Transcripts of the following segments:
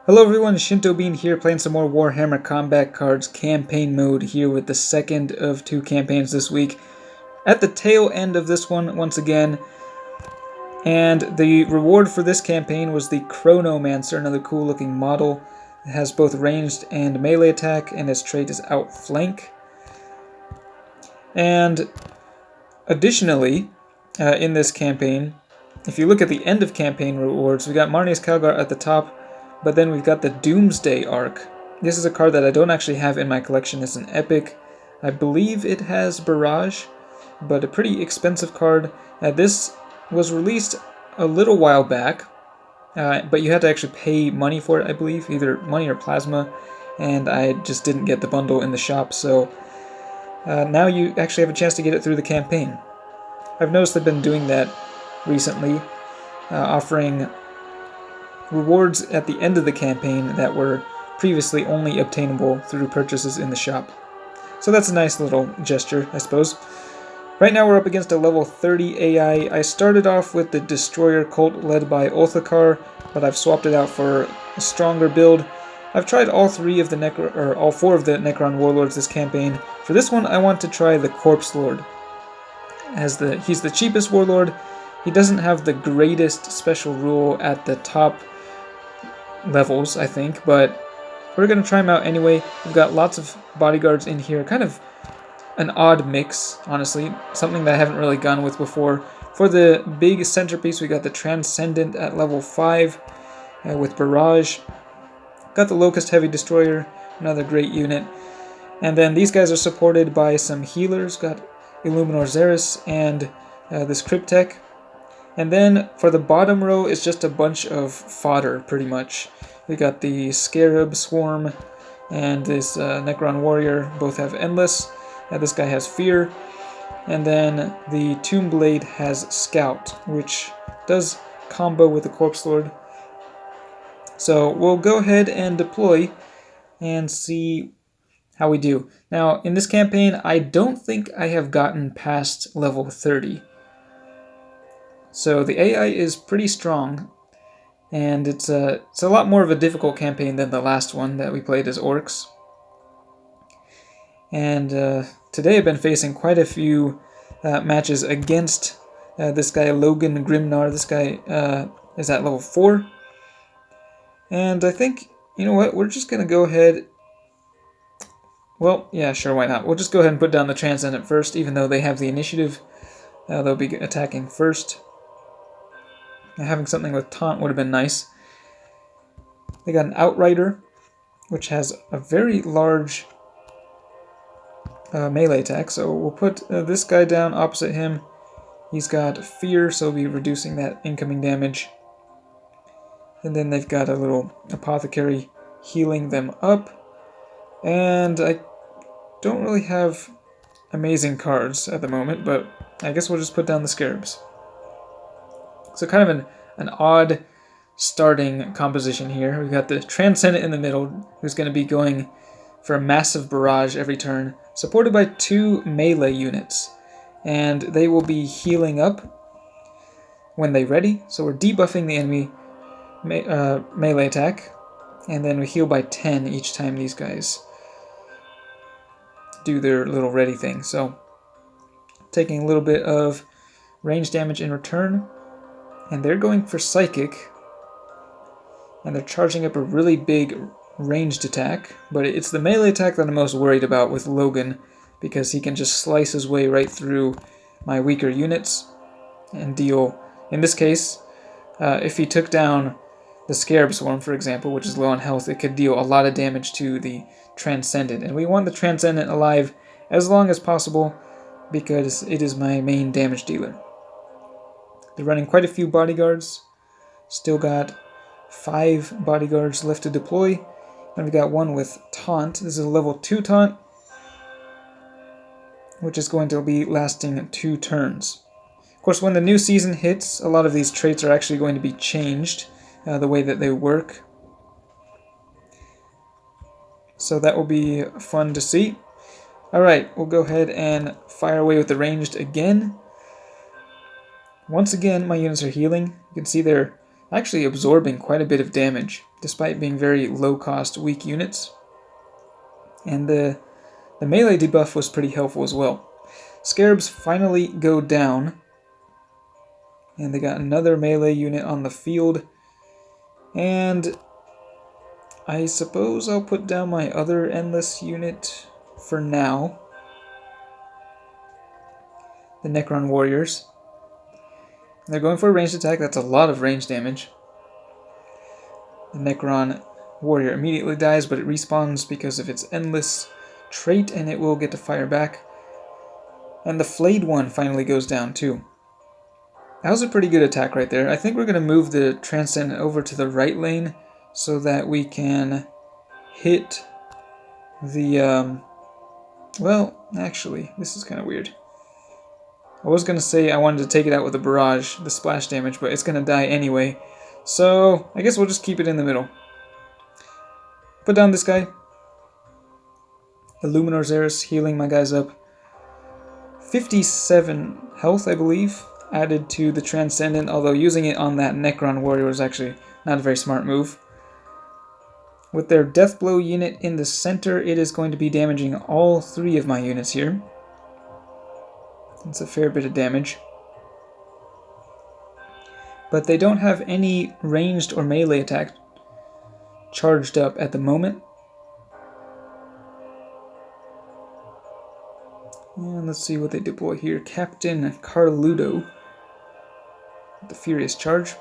Hello everyone, Shinto Bean here playing some more Warhammer Combat Cards campaign mode here with the second of two campaigns this week. At the tail end of this one once again, and the reward for this campaign was the Chronomancer, another cool looking model. It has both ranged and melee attack, and its trait is Outflank. And additionally, in this campaign, if you look at the end of campaign rewards, we got Marnie's Calgar at the top, but then we've got the Doomsday Arc. This is a card that I don't actually have in my collection. It's an epic. I believe it has Barrage, but a pretty expensive card. This was released a little while back, but you had to actually pay money for it, I believe, either money or plasma, and I just didn't get the bundle in the shop, so now you actually have a chance to get it through the campaign. I've noticed they've been doing that recently, offering rewards at the end of the campaign that were previously only obtainable through purchases in the shop. So that's a nice little gesture, I suppose. Right now we're up against a level 30 AI. I started off with the Destroyer Cult led by Othakar, but I've swapped it out for a stronger build. I've tried all four of the Necron Warlords this campaign. For this one, I want to try the Corpse Lord. He's the cheapest Warlord. He doesn't have the greatest special rule at the top levels, I think, but we're going to try him out anyway. We've got lots of bodyguards in here, kind of an odd mix, honestly, something that I haven't really gone with before. For the big centerpiece, we got the Transcendent at level 5 with Barrage. Got the Locust Heavy Destroyer, another great unit. And then these guys are supported by some healers. Got Illuminor Xeris and this Cryptek. And then for the bottom row, it's just a bunch of fodder, pretty much. We got the Scarab Swarm and this Necron Warrior. Both have Endless. This guy has Fear. And then the Tomb Blade has Scout, which does combo with the Corpse Lord. So we'll go ahead and deploy and see how we do. Now, in this campaign, I don't think I have gotten past level 30. So the AI is pretty strong, and it's a lot more of a difficult campaign than the last one that we played as Orcs. And today I've been facing quite a few matches against this guy Logan Grimnar. This guy is at level 4. And I think, you know what, we're just going to go ahead... Well, yeah, sure, why not? We'll just go ahead and put down the Transcendent first, even though they have the initiative. They'll be attacking first. Having something with Taunt would have been nice. They got an Outrider, which has a very large melee attack, so we'll put this guy down opposite him. He's got Fear, so we'll be reducing that incoming damage. And then they've got a little Apothecary healing them up. And I don't really have amazing cards at the moment, but I guess we'll just put down the Scarabs. So kind of an odd starting composition here. We've got the Transcendent in the middle, who's going to be going for a massive barrage every turn, supported by 2 melee units. And they will be healing up when they're ready. So we're debuffing the enemy melee attack, and then we heal by 10 each time these guys do their little ready thing. So taking a little bit of range damage in return. And they're going for Psychic, and they're charging up a really big ranged attack, but it's the melee attack that I'm most worried about with Logan, because he can just slice his way right through my weaker units and deal, in this case, if he took down the Scarab Swarm, for example, which is low on health, it could deal a lot of damage to the Transcendent, and we want the Transcendent alive as long as possible, because it is my main damage dealer. They're running quite a few bodyguards. Still got 5 bodyguards left to deploy. And we've got one with Taunt. This is a level 2 Taunt, which is going to be lasting 2 turns. Of course, when the new season hits, a lot of these traits are actually going to be changed, the way that they work. So that will be fun to see. Alright, we'll go ahead and fire away with the ranged again. Once again, my units are healing. You can see they're actually absorbing quite a bit of damage, despite being very low-cost, weak units. And the melee debuff was pretty helpful as well. Scarabs finally go down, and they got another melee unit on the field. And I suppose I'll put down my other endless unit for now. The Necron Warriors. They're going for a ranged attack. That's a lot of range damage. The Necron Warrior immediately dies, but it respawns because of its endless trait, and it will get to fire back. And the flayed one finally goes down too. That was a pretty good attack right there. I think we're going to move the Transcendent over to the right lane so that we can hit the... well, actually, this is kind of weird. I was going to say I wanted to take it out with a barrage, the splash damage, but it's going to die anyway. So, I guess we'll just keep it in the middle. Put down this guy. Illuminor Xeris, healing my guys up. 57 health, I believe, added to the Transcendent, although using it on that Necron Warrior was actually not a very smart move. With their Death Blow unit in the center, it is going to be damaging all 3 of my units here. It's a fair bit of damage. But they don't have any ranged or melee attack charged up at the moment. And let's see what they deploy here. Captain Carludo, the Furious Charge.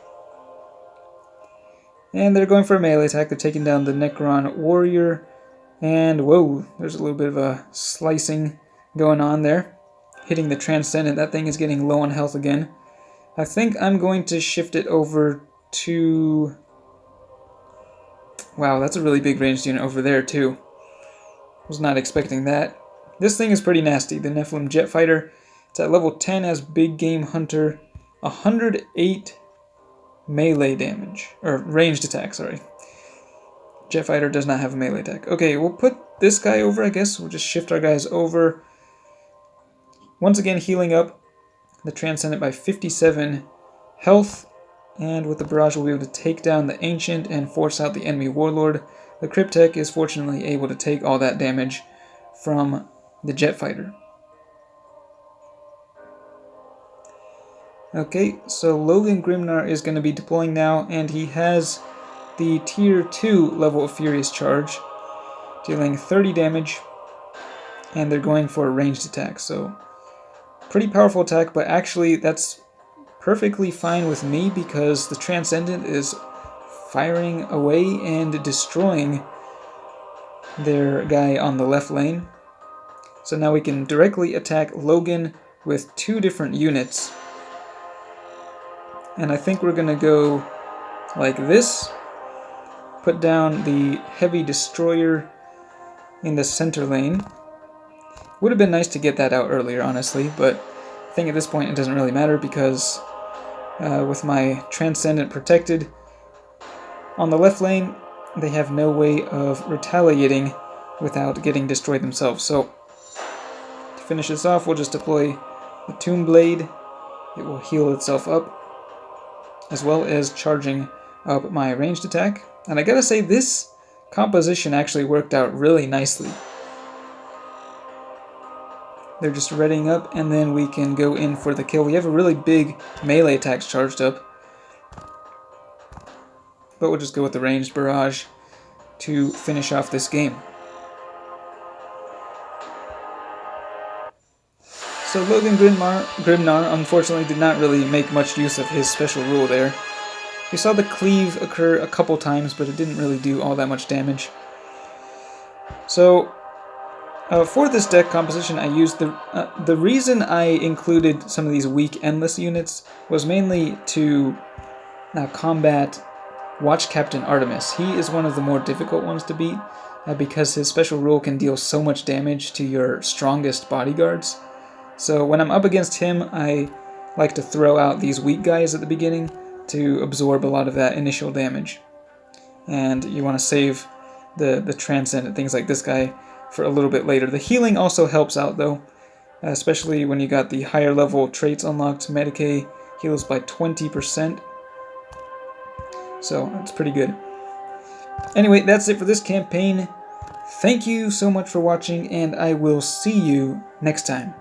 And they're going for a melee attack. They're taking down the Necron Warrior. And whoa, there's a little bit of a slicing going on there. Hitting the Transcendent. That thing is getting low on health again. I think I'm going to shift it over to... Wow, that's a really big ranged unit over there too. Was not expecting that. This thing is pretty nasty, the Nephilim Jet Fighter. It's at level 10 as Big Game Hunter. 108 melee damage. Or ranged attack, sorry. Jet Fighter does not have a melee attack. Okay, we'll put this guy over, I guess. We'll just shift our guys over. Once again, healing up the Transcendent by 57 health. And with the barrage, we'll be able to take down the Ancient and force out the enemy Warlord. The Cryptek is fortunately able to take all that damage from the Jet Fighter. Okay, so Logan Grimnar is going to be deploying now, and he has the Tier 2 level of Furious Charge, dealing 30 damage, and they're going for a ranged attack, so pretty powerful attack, but actually that's perfectly fine with me because the Transcendent is firing away and destroying their guy on the left lane. So now we can directly attack Logan with 2 different units. And I think we're going to go like this. Put down the Heavy Destroyer in the center lane. Would have been nice to get that out earlier, honestly, but I think at this point it doesn't really matter because with my Transcendent protected on the left lane, they have no way of retaliating without getting destroyed themselves. So to finish this off, we'll just deploy the Tomb Blade. It will heal itself up, as well as charging up my ranged attack. And I gotta say, this composition actually worked out really nicely. They're just readying up, and then we can go in for the kill. We have a really big melee attacks charged up, but we'll just go with the ranged barrage to finish off this game. So Logan Grimnar unfortunately did not really make much use of his special rule there. We saw the cleave occur a couple times, but it didn't really do all that much damage. So for this deck composition, I used the reason I included some of these weak endless units was mainly to combat Watch Captain Artemis. He is one of the more difficult ones to beat because his special rule can deal so much damage to your strongest bodyguards. So when I'm up against him, I like to throw out these weak guys at the beginning to absorb a lot of that initial damage. And you want to save the Transcendent, things like this guy, for a little bit later. The healing also helps out though, especially when you got the higher level traits unlocked. Medicae heals by 20%. So it's pretty good. Anyway, that's it for this campaign. Thank you so much for watching, and I will see you next time.